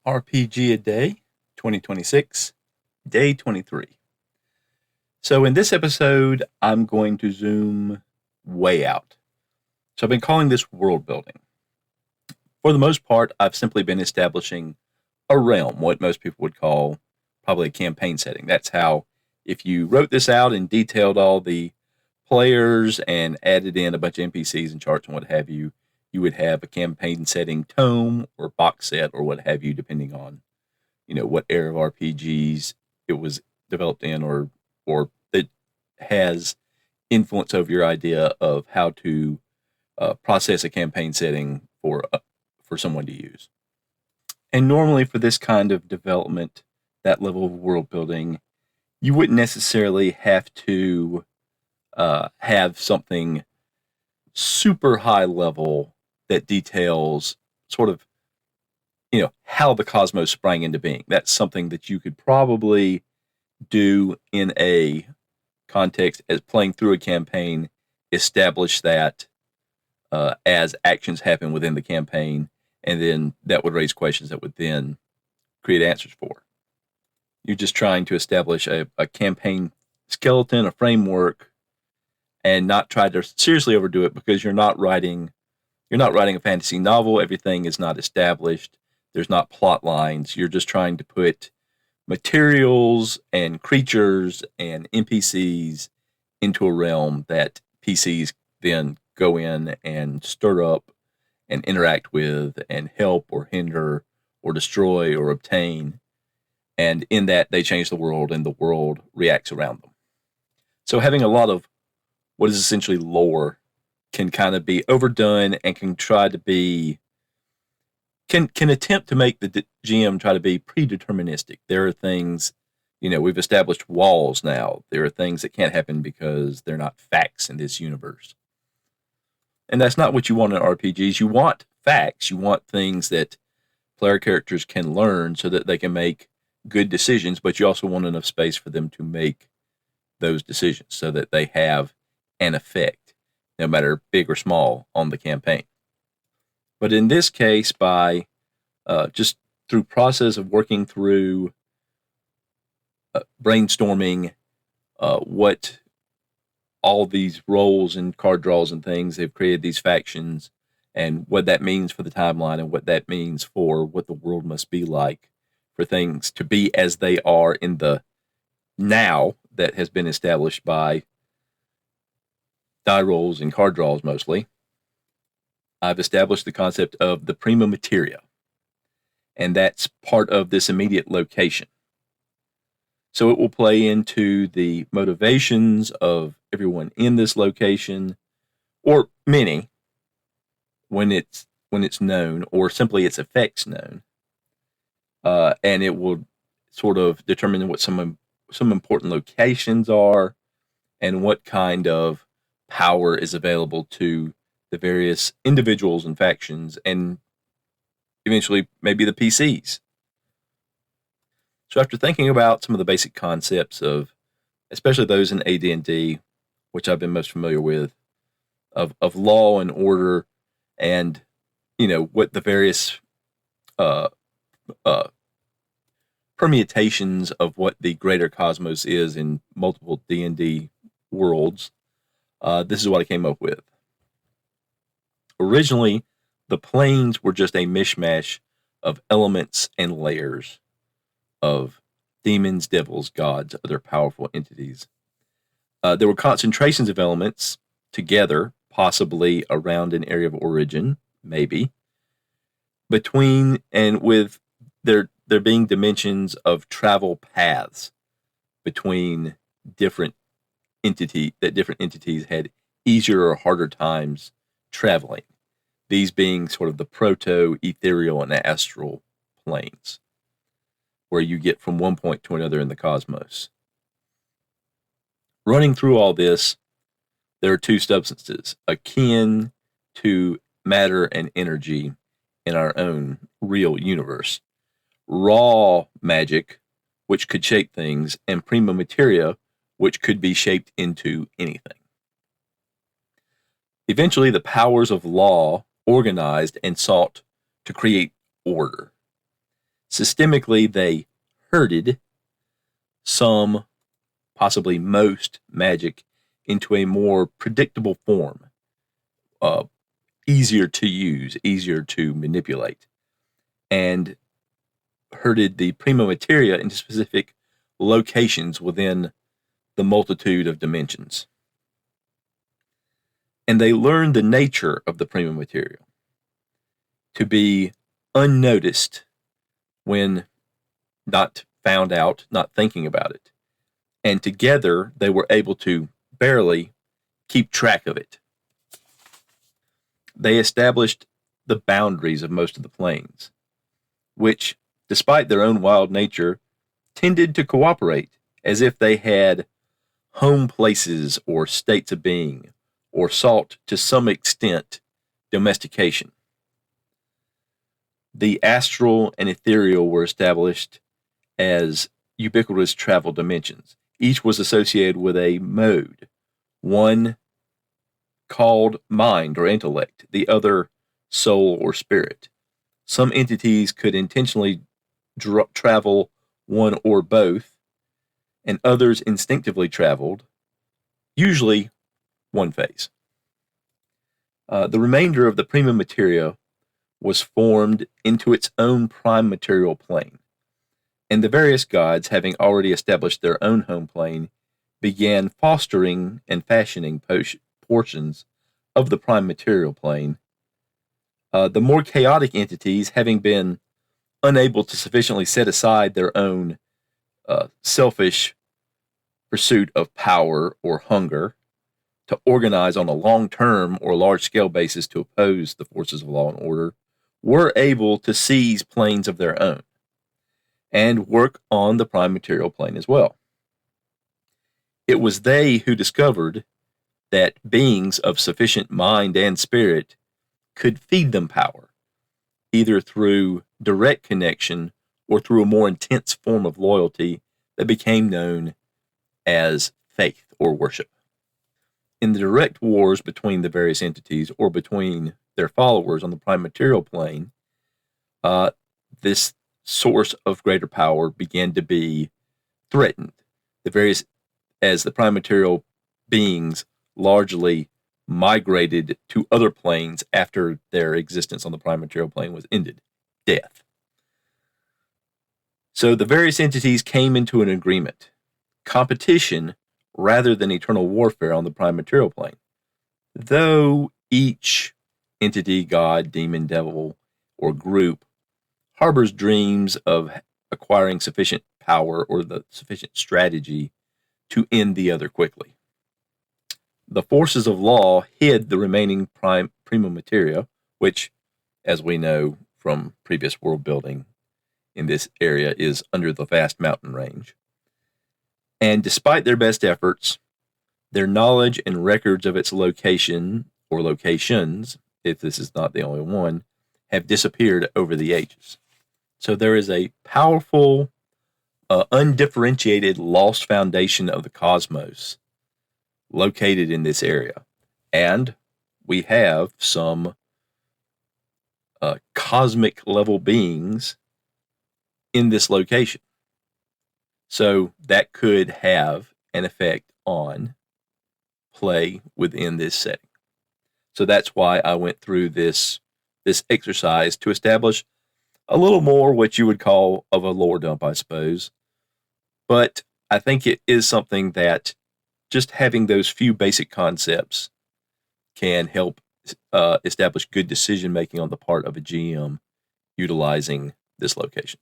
RPGaDay 2026, day 23. So in this episode, I'm going to zoom way out. So I've been calling this world building. For the most part, I've simply been establishing a realm, what most people would call probably a campaign setting. That's how, if you wrote this out and detailed all the players and added in a bunch of NPCs and charts and what have you, you would have a campaign setting tome or box set or what have you, depending on, what era of RPGs it was developed in or it has influence over your idea of how to process a campaign setting for someone to use. And normally for this kind of development, that level of world building, you wouldn't necessarily have to have something super high level that details sort of, how the cosmos sprang into being. That's something that you could probably do in a context as playing through a campaign, establish that as actions happen within the campaign, and then that would raise questions that would then create answers for. You're just trying to establish a campaign skeleton, a framework, and not try to seriously overdo it, because you're not writing a fantasy novel. Everything is not established. There's not plot lines. You're just trying to put materials and creatures and NPCs into a realm that PCs then go in and stir up and interact with and help or hinder or destroy or obtain. And in that, they change the world and the world reacts around them. So having a lot of what is essentially lore can kind of be overdone and can try to be can attempt to make the GM try to be predeterministic. There are things, we've established walls now. There are things that can't happen because they're not facts in this universe. And that's not what you want in RPGs. You want facts. You want things that player characters can learn so that they can make good decisions, but you also want enough space for them to make those decisions so that they have an effect, no matter big or small, on the campaign. But in this case, by just through process of working through brainstorming what all these roles and card draws and things, they've created these factions and what that means for the timeline and what that means for what the world must be like for things to be as they are in the now that has been established by die rolls and card draws mostly. I've established the concept of the prima materia, and that's part of this immediate location. So it will play into the motivations of everyone in this location, or many, when it's known, or simply its effects known, and it will sort of determine what some important locations are and what kind of power is available to the various individuals and factions, and eventually maybe the PCs. So after thinking about some of the basic concepts of, especially those in AD&D, which I've been most familiar with, of law and order, and what the various permutations of what the greater cosmos is in multiple D&D worlds, this is what I came up with. Originally, the planes were just a mishmash of elements and layers of demons, devils, gods, other powerful entities. There were concentrations of elements together, possibly around an area of origin, maybe, between and with there being dimensions of travel paths between different entities had easier or harder times traveling. These being sort of the proto, ethereal, and astral planes, where you get from one point to another in the cosmos. Running through all this, there are two substances akin to matter and energy in our own real universe. Raw magic, which could shape things, and prima materia, which could be shaped into anything. Eventually, the powers of law organized and sought to create order. Systemically, they herded some, possibly most, magic into a more predictable form, easier to use, easier to manipulate, and herded the prima materia into specific locations within the multitude of dimensions. And they learned the nature of the prima materia to be unnoticed when not found out, not thinking about it. And together they were able to barely keep track of it. They established the boundaries of most of the planes, which, despite their own wild nature, tended to cooperate as if they had home places or states of being, or sought to some extent domestication. The astral and ethereal were established as ubiquitous travel dimensions. Each was associated with a mode, one called mind or intellect, the other soul or spirit. Some entities could intentionally travel one or both, and others instinctively traveled, usually one phase. The remainder of the prima materia was formed into its own prime material plane, and the various gods, having already established their own home plane, began fostering and fashioning portions of the prime material plane. The more chaotic entities, having been unable to sufficiently set aside their own selfish pursuit of power or hunger to organize on a long-term or large-scale basis to oppose the forces of law and order, were able to seize planes of their own and work on the prime material plane as well. It was they who discovered that beings of sufficient mind and spirit could feed them power, either through direct connection or through a more intense form of loyalty that became known as faith or worship. In the direct wars between the various entities or between their followers on the prime material plane, this source of greater power began to be threatened. As the prime material beings largely migrated to other planes after their existence on the prime material plane was ended, death. So the various entities came into an agreement, competition rather than eternal warfare on the prime material plane. Though each entity, god, demon, devil, or group harbors dreams of acquiring sufficient power or the sufficient strategy to end the other quickly. The forces of law hid the remaining prima materia, which, as we know from previous world building in this area, is under the vast mountain range. And despite their best efforts, their knowledge and records of its location or locations, if this is not the only one, have disappeared over the ages. So there is a powerful, undifferentiated lost foundation of the cosmos located in this area. And we have some cosmic level beings in this location. So that could have an effect on play within this setting. So that's why I went through this exercise to establish a little more what you would call of a lore dump, I suppose. But I think it is something that just having those few basic concepts can help establish good decision making on the part of a GM utilizing this location.